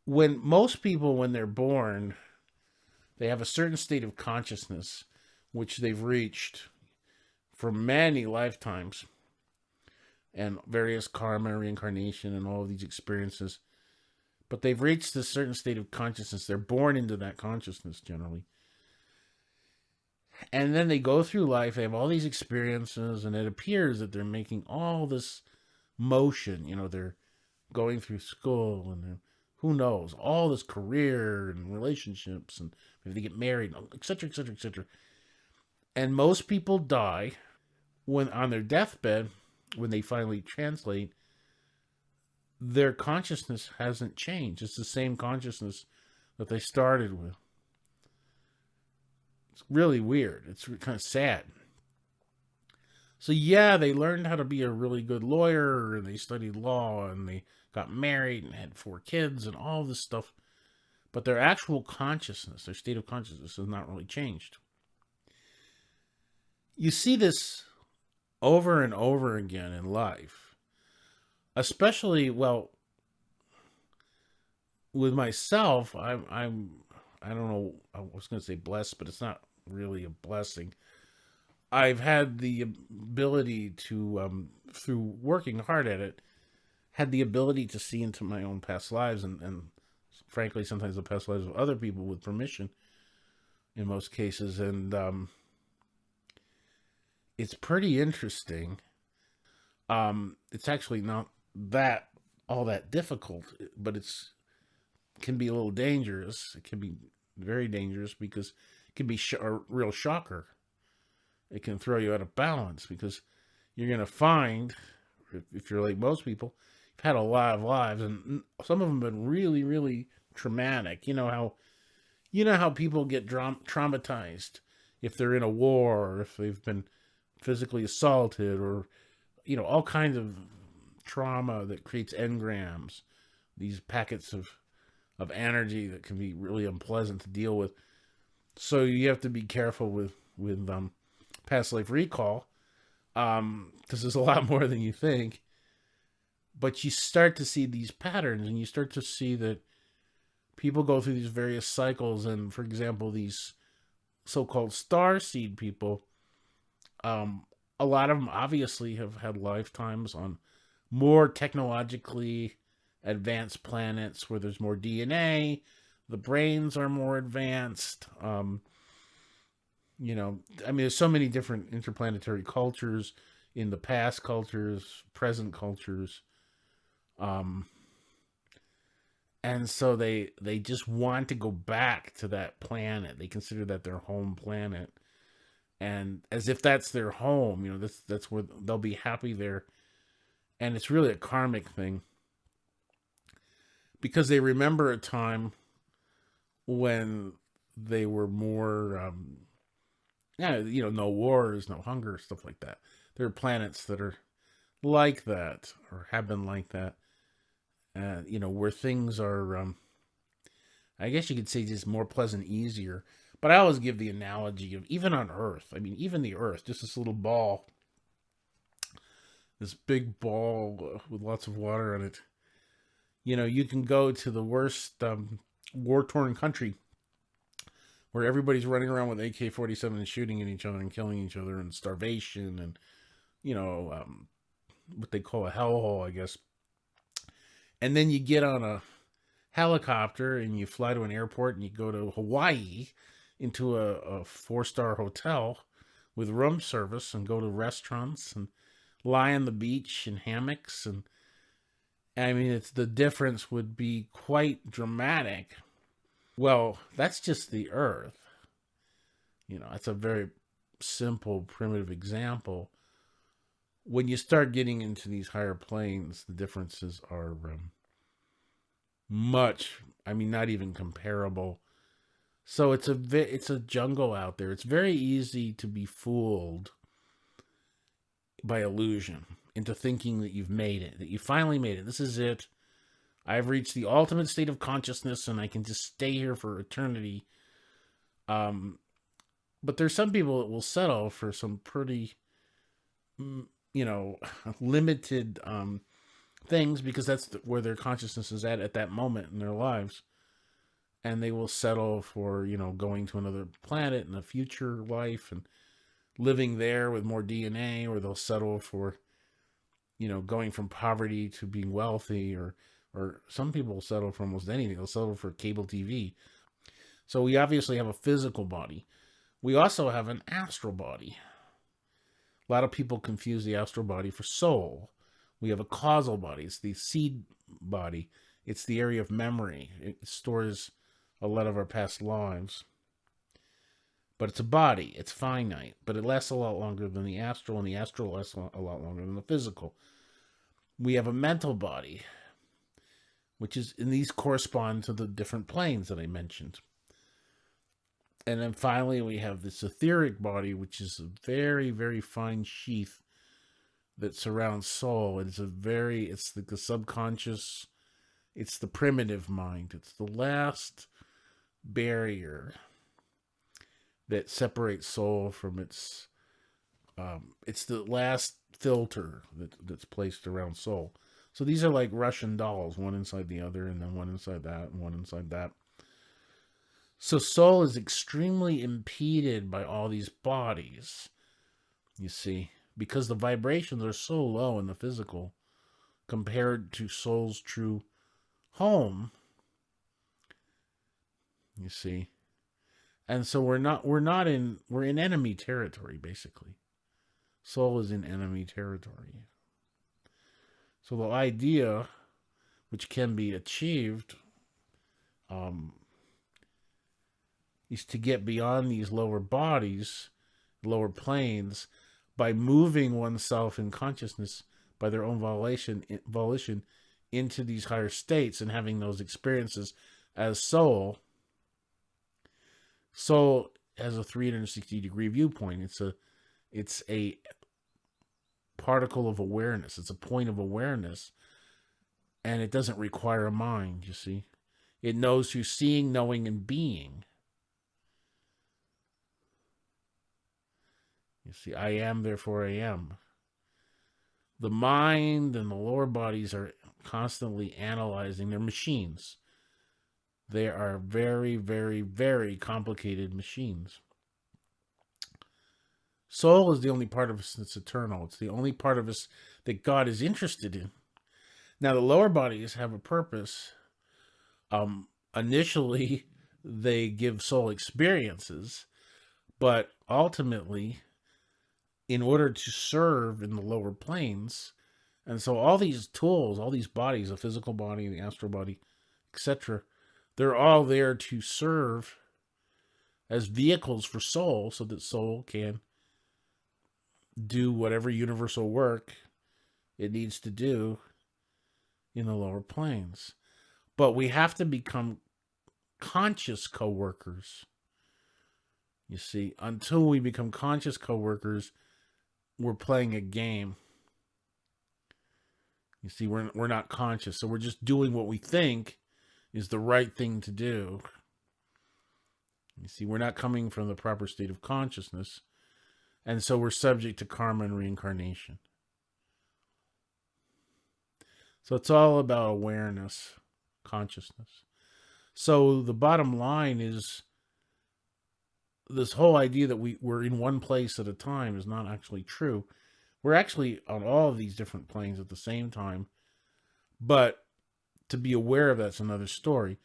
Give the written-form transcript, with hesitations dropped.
When most people, when they're born, they have a certain state of consciousness which they've reached for many lifetimes and various karma, reincarnation, and all of these experiences. But they've reached a certain state of consciousness. They're born into that consciousness generally. And then they go through life, they have all these experiences, and it appears that they're making all this motion. They're going through school and who knows, all this career and relationships, and maybe they get married, etc., etc., etc. And most people die when on their deathbed, when they finally translate, their consciousness hasn't changed. It's the same consciousness that they started with. It's really weird. It's kind of sad. So yeah, they learned how to be a really good lawyer, and they studied law, and they got married and had 4 kids and all this stuff. But their actual consciousness, their state of consciousness, has not really changed. You see this over and over again in life, especially, well, with myself. I don't know. I was going to say blessed, but it's not really a blessing. I've had the ability to, through working hard at it, had the ability to see into my own past lives, and frankly, sometimes the past lives of other people with permission in most cases. And it's pretty interesting. It's actually not that all that difficult, but can be a little dangerous. It can be very dangerous because it can be a real shocker. It can throw you out of balance because you're going to find, if you're like most people, you've had a lot of lives, and some of them have been really, really traumatic. You know how people get traumatized if they're in a war, or if they've been physically assaulted, or all kinds of trauma that creates engrams, these packets of energy that can be really unpleasant to deal with. So you have to be careful with past life recall, because there's a lot more than you think. But you start to see these patterns, and you start to see that people go through these various cycles. And for example, these so-called star seed people, a lot of them obviously have had lifetimes on more technologically advanced planets where there's more DNA, the brains are more advanced. There's so many different interplanetary cultures in the past cultures, present cultures. And so they just want to go back to that planet. They consider that their home planet. And as if that's their home, that's where they'll be happy there. And it's really a karmic thing, because they remember a time when they were more, no wars, no hunger, stuff like that. There are planets that are like that, or have been like that, where things are, I guess you could say, just more pleasant, easier. But I always give the analogy of even on Earth. I mean, even the Earth, just this little ball, this big ball with lots of water on it. You can go to the worst war-torn country where everybody's running around with AK-47 and shooting at each other and killing each other, and starvation, and what they call a hellhole, I guess. And then you get on a helicopter and you fly to an airport, and you go to Hawaii into a 4-star hotel with room service, and go to restaurants and lie on the beach in hammocks. And I mean, the difference would be quite dramatic. Well, that's just the Earth. That's a very simple, primitive example. When you start getting into these higher planes, the differences are much, not even comparable. So it's a jungle out there. It's very easy to be fooled by illusion into thinking that you've made it, that you finally made it. This is it. I've reached the ultimate state of consciousness, and I can just stay here for eternity. But there's some people that will settle for some pretty, limited things because that's where their consciousness is at that moment in their lives. And they will settle for, going to another planet in a future life and living there with more DNA, or they'll settle for, going from poverty to being wealthy, or some people settle for almost anything. They'll settle for cable TV. So we obviously have a physical body. We also have an astral body. A lot of people confuse the astral body for soul. We have a causal body. It's the seed body. It's the area of memory. It stores a lot of our past lives. But it's a body. It's finite. But it lasts a lot longer than the astral, and the astral lasts a lot longer than the physical. We have a mental body, which is, and these correspond to the different planes that I mentioned. And then finally, we have this etheric body, which is a very, very fine sheath that surrounds soul. It's like the subconscious. It's the primitive mind. It's the last barrier that separates soul from its. It's the last filter that's placed around soul. So these are like Russian dolls, one inside the other, and then one inside that, and one inside that. So soul is extremely impeded by all these bodies, you see, because the vibrations are so low in the physical compared to soul's true home, you see. And so we're in enemy territory, basically. Soul is in enemy territory. So the idea, which can be achieved, is to get beyond these lower bodies, lower planes, by moving oneself in consciousness by their own volition into these higher states and having those experiences as soul. Soul has a 360-degree viewpoint. It's a particle of awareness. It's a point of awareness, and it doesn't require a mind, you see. It knows through seeing, knowing, and being. You see, I am, therefore I am. The mind and the lower bodies are constantly analyzing. They're machines. They are very, very, very complicated machines. Soul is the only part of us that's eternal. It's the only part of us that God is interested in. Now, the lower bodies have a purpose. Initially, they give soul experiences, but ultimately, in order to serve in the lower planes, and so all these tools, all these bodies, the physical body, the astral body, etc., they're all there to serve as vehicles for soul, so that soul can do whatever universal work it needs to do in the lower planes. But we have to become conscious co-workers. You see, until we become conscious co-workers, we're playing a game. You see, we're not conscious, so we're just doing what we think is the right thing to do. You see, we're not coming from the proper state of consciousness, and so we're subject to karma and reincarnation. So it's all about awareness, consciousness. So the bottom line is, this whole idea that we're in one place at a time is not actually true. We're actually on all of these different planes at the same time. But to be aware of that's another story.